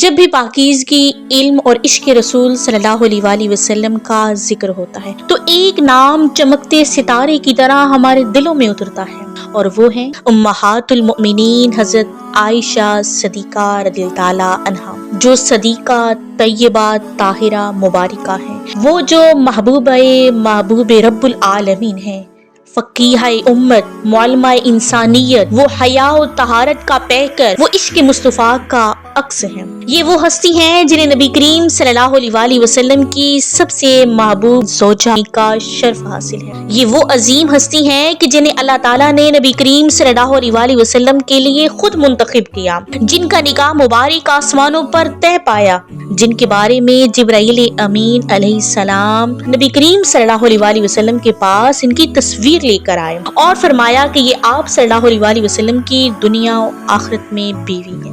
جب بھی پاکیزگی، علم اور عشق رسول صلی اللہ علیہ وآلہ وسلم کا ذکر ہوتا ہے تو ایک نام چمکتے ستارے کی طرح ہمارے دلوں میں اترتا ہے، اور وہ ہیں امہات المؤمنین حضرت عائشہ صدیقہ رضی اللہ تعالی عنہا، جو صدیقہ طیبہ طاہرہ مبارکہ ہیں، وہ جو محبوب رب العالمین ہیں، فقیہ امت، معلمہ انسانیت، وہ حیا و طہارت کا پیکر، وہ عشق مصطفیٰ کا عکس ہیں۔ یہ وہ ہستی ہیں جنہیں نبی کریم صلی اللہ علیہ وآلہ وسلم کی سب سے محبوب زوجہ کا شرف حاصل ہے۔ یہ وہ عظیم ہستی ہیں کہ جنہیں اللہ تعالیٰ نے نبی کریم صلی اللہ علیہ وآلہ وسلم کے لیے خود منتخب کیا، جن کا نکاح مبارک آسمانوں پر طے پایا، جن کے بارے میں جبرائیل امین علیہ السلام نبی کریم صلی اللہ علیہ وآلہ وسلم کے پاس ان کی تصویر لے کر آئے اور فرمایا کہ یہ آپ صلی اللہ علیہ وآلہ وسلم کی دنیا و آخرت میں بیوی ہے۔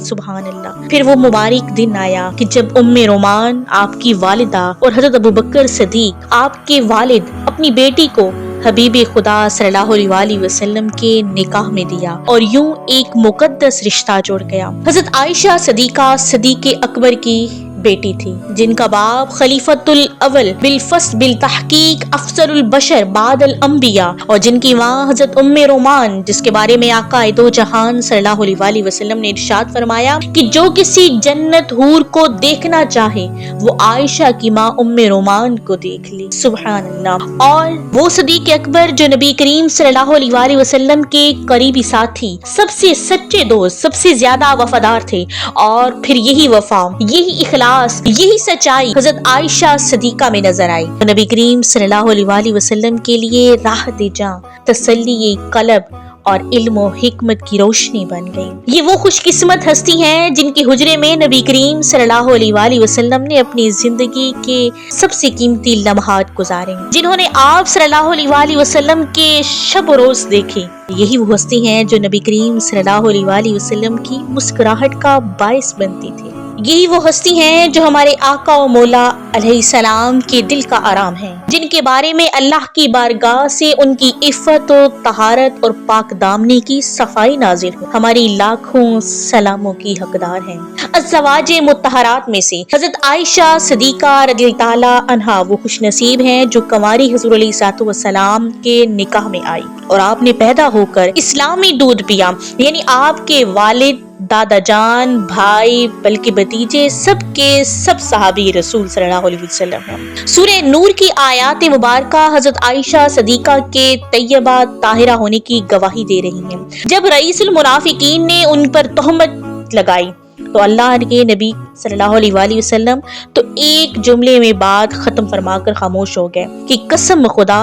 سبحان اللہ۔ پھر وہ مبارک دن آیا کہ جب ام رومان آپ کی والدہ اور حضرت ابوبکر صدیق آپ کے والد اپنی بیٹی کو حبیب خدا صلی اللہ علیہ وآلہ وسلم کے نکاح میں دیا اور یوں ایک مقدس رشتہ جڑ گیا۔ حضرت عائشہ صدیقہ صدیق اکبر کی بیٹی تھی، جن کا باپ خلیفۃ الاول بالفصل بالتحقیق افضل البشر بعد الانبیاء، اور جن کی ماں حضرت ام رومان، جس کے بارے میں آقا دو جہان صلی اللہ علیہ وآلہ وسلم نے ارشاد فرمایا کہ جو کسی جنت حور کو دیکھنا چاہے وہ عائشہ کی ماں ام رومان کو دیکھ لے۔ سبحان اللہ۔ اور وہ صدیق اکبر جو نبی کریم صلی اللہ علیہ وآلہ وسلم کے قریبی ساتھی، سب سے سچے دوست، سب سے زیادہ وفادار تھے، اور پھر یہی وفا، یہی اخلاص، یہی سچائی حضرت عائشہ صدیقہ میں نظر آئی۔ نبی کریم صلی اللہ علیہ وآلہ وسلم کے لیے راحت جاں، تسلی قلب اور علم و حکمت کی روشنی بن گئی۔ یہ وہ خوش قسمت ہستی ہیں جن کے حجرے میں نبی کریم صلی اللہ علیہ وآلہ وسلم نے اپنی زندگی کے سب سے قیمتی لمحات گزارے، جنہوں نے آپ صلی اللہ علیہ وآلہ وسلم کے شب و روز دیکھے۔ یہی وہ ہستی ہیں جو نبی کریم صلی اللہ علیہ وآلہ وسلم کی مسکراہٹ کا باعث بنتی تھی۔ یہی وہ ہستی ہیں جو ہمارے آقا و مولا علیہ السلام کے دل کا آرام ہے، جن کے بارے میں اللہ کی بارگاہ سے ان کی عفت و طہارت اور پاک دامنی کی صفائی نازل ہو، ہماری لاکھوں سلاموں کی حقدار ہیں۔ ازواج مطہرات میں سے حضرت عائشہ صدیقہ رضی اللہ تعالی عنہا وہ خوش نصیب ہیں جو کنواری حضور علیہ الصلوۃ والسلام کے نکاح میں آئی اور آپ نے پیدا ہو کر اسلامی دودھ پیا، یعنی آپ کے والد، دادا جان، بھائی، بلکہ بھتیجے سب کے سب صحابی رسول صلی اللہ علیہ وسلم ہیں۔ سورہ نور کی آیات مبارکہ حضرت عائشہ صدیقہ کے طیبہ طاہرہ ہونے کی گواہی دے رہی ہیں۔ جب رئیس المنافقین نے ان پر تہمت لگائی تو اللہ کے نبی صلی اللہ علیہ وآلہ وسلم تو ایک جملے میں بات ختم فرما کر خاموش ہو گئے کہ قسم خدا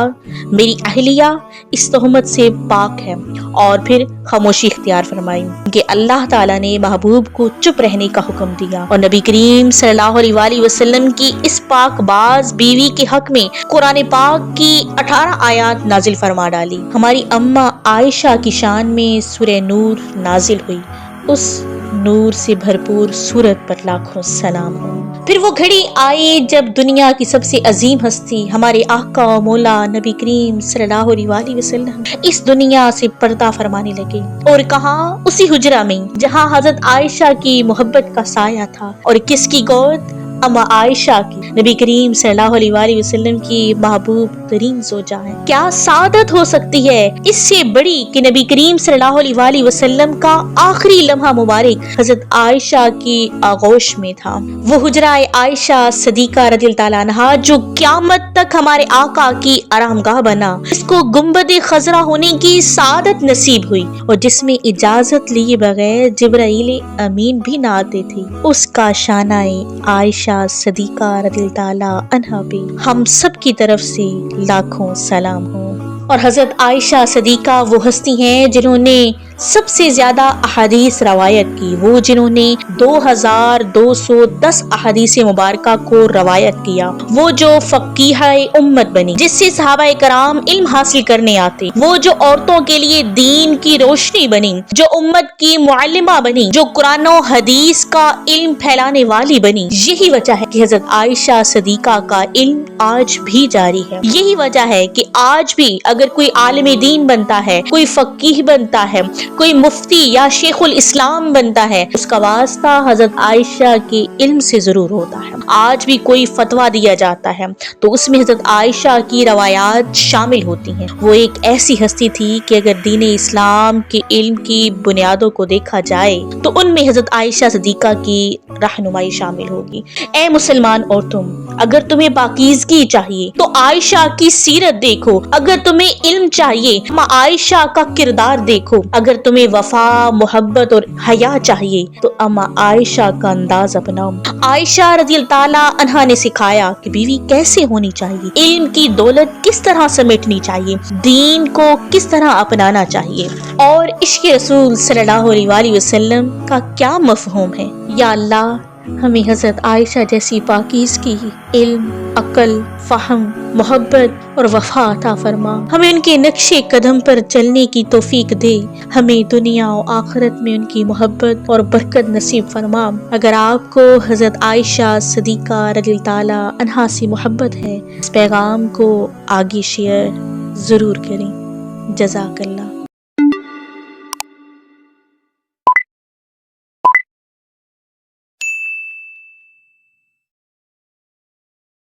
میری اہلیہ اس تہمت سے پاک ہے، اور پھر خاموشی اختیار فرمائی کہ اللہ تعالیٰ نے محبوب کو چپ رہنے کا حکم دیا، اور نبی کریم صلی اللہ علیہ وآلہ وسلم کی اس پاک باز بیوی کے حق میں قرآن پاک کی 18 آیات نازل فرما ڈالی۔ ہماری اماں عائشہ کی شان میں سورہ نور نازل ہوئی، اس نور سے بھرپور سورت پر لاکھوں سلام ہو۔ پھر وہ گھڑی آئی جب دنیا کی سب سے عظیم ہستی ہمارے آقا و مولا نبی کریم صلی اللہ علیہ وآلہ وسلم اس دنیا سے پردہ فرمانے لگے، اور کہاں؟ اسی حجرہ میں جہاں حضرت عائشہ کی محبت کا سایہ تھا، اور کس کی گود؟ اما عائشہ کی، نبی کریم صلی اللہ علیہ وآلہ وسلم کی محبوب ترین زوجہ ہے۔ کیا سعادت ہو سکتی ہے اس سے بڑی کہ نبی کریم صلی اللہ علیہ وآلہ وسلم کا آخری لمحہ مبارک حضرت عائشہ کی آغوش میں تھا۔ وہ حجرہ عائشہ صدیقہ رضی اللہ تعالیٰ عنہا جو قیامت تک ہمارے آقا کی آرام گاہ بنا، جس کو گنبد خضرا ہونے کی سعادت نصیب ہوئی، اور جس میں اجازت لیے بغیر جبرائیل امین بھی نہ آتے تھے، اس کا شانہ عائشہ صدیقہ رضی اللہ تعالیٰ عنہا پہ ہم سب کی طرف سے لاکھوں سلام ہو۔ اور حضرت عائشہ صدیقہ وہ ہستی ہیں جنہوں نے سب سے زیادہ احادیث روایت کی، وہ جنہوں نے 2210 احادیث مبارکہ کو روایت کیا، وہ جو فقیہ امت بنی، جس سے صحابہ کرام علم حاصل کرنے آتے، وہ جو عورتوں کے لیے دین کی روشنی بنی، جو امت کی معلمہ بنی، جو قرآن و حدیث کا علم پھیلانے والی بنی۔ یہی وجہ ہے کہ حضرت عائشہ صدیقہ کا علم آج بھی جاری ہے۔ یہی وجہ ہے کہ آج بھی اگر کوئی عالم دین بنتا ہے، کوئی فقیہ بنتا ہے، کوئی مفتی یا شیخ الاسلام بنتا ہے اس کا واسطہ حضرت عائشہ کے علم سے ضرور ہوتا ہے۔ آج بھی کوئی فتویٰ دیا جاتا ہے تو اس میں حضرت عائشہ کی روایات شامل ہوتی ہیں۔ وہ ایک ایسی ہستی تھی کہ اگر دین اسلام کے علم کی بنیادوں کو دیکھا جائے تو ان میں حضرت عائشہ صدیقہ کی رہنمائی شامل ہوگی۔ اے مسلمان عورتوں، اگر تمہیں پاکیزگی چاہیے تو عائشہ کی سیرت دیکھو، اگر تمہیں علم چاہیے اما عائشہ کا کردار دیکھو، اگر تمہیں وفا، محبت اور حیا چاہیے تو اما عائشہ کا انداز اپناؤ۔ عائشہ رضی اللہ تعالیٰ عنہا نے سکھایا کہ بیوی کیسے ہونی چاہیے، علم کی دولت کس طرح سمیٹنی چاہیے، دین کو کس طرح اپنانا چاہیے، اور عشق رسول صلی اللہ علیہ وآلہ وسلم کا کیا مفہوم ہے۔ یا اللہ ہمیں حضرت عائشہ جیسی پاکیزگی، علم، عقل، فہم، محبت اور وفا عطا فرما۔ ہمیں ان کے نقش قدم پر چلنے کی توفیق دے، ہمیں دنیا و آخرت میں ان کی محبت اور برکت نصیب فرما۔ اگر آپ کو حضرت عائشہ صدیقہ رضی اللہ تعالیٰ عنہا سے محبت ہے، اس پیغام کو آگے شیئر ضرور کریں۔ جزاک اللہ۔